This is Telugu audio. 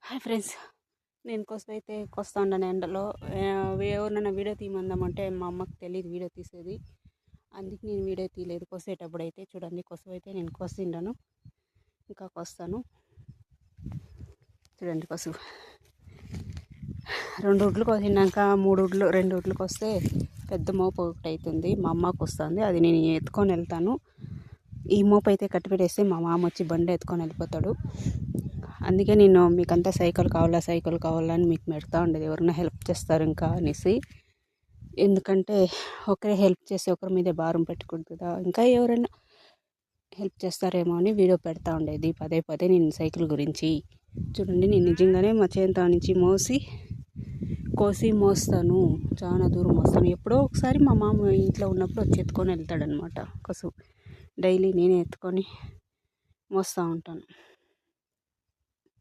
హాయ్ ఫ్రెండ్స్, నేను అయితే కొస్తా ఉన్నాను ఎండలో. ఎవరినైనా వీడియో తీయమందామంటే మా అమ్మకి తెలియదు వీడియో తీసేది. అందుకే నేను వీడియో తీయలేదు. కోసేటప్పుడు అయితే చూడండి, అయితే నేను కోసిండాను, ఇంకా కోస్తాను. చూడండి, కొసు 2 ఉడ్లు కోసినాక 3 ఉడ్లు 2 ఉడ్లకు వస్తే పెద్ద మోపు ఒకటి అవుతుంది. మా అమ్మకు వస్తుంది, అది నేను ఎత్తుకొని వెళ్తాను. ఈ మోపు అయితే కట్టిపెట్టేస్తే మా మామ వచ్చి బండి ఎత్తుకొని వెళ్ళిపోతాడు. అందుకే నేను మీకంతా సైకిల్ కావాలా అని మీకు పెడతా ఉండేది. ఎవరైనా హెల్ప్ చేస్తారు ఇంకా అనేసి. ఎందుకంటే ఒకరే హెల్ప్ చేసి ఒకరి మీదే భారం పెట్టకూడదు కదా, ఇంకా ఎవరైనా హెల్ప్ చేస్తారేమో అని వీడియో పెడతా ఉండేది పదే నేను సైకిల్ గురించి. చూడండి, నేను నిజంగానే మా చేనుతో నుంచి కోసి మోస్తాను, చాలా దూరం మోస్తాను. ఎప్పుడో ఒకసారి మా మామ ఇంట్లో ఉన్నప్పుడు వచ్చి ఎత్తుకొని వెళ్తాడనమాట. డైలీ నేనే ఎత్తుకొని మోస్తూ ఉంటాను.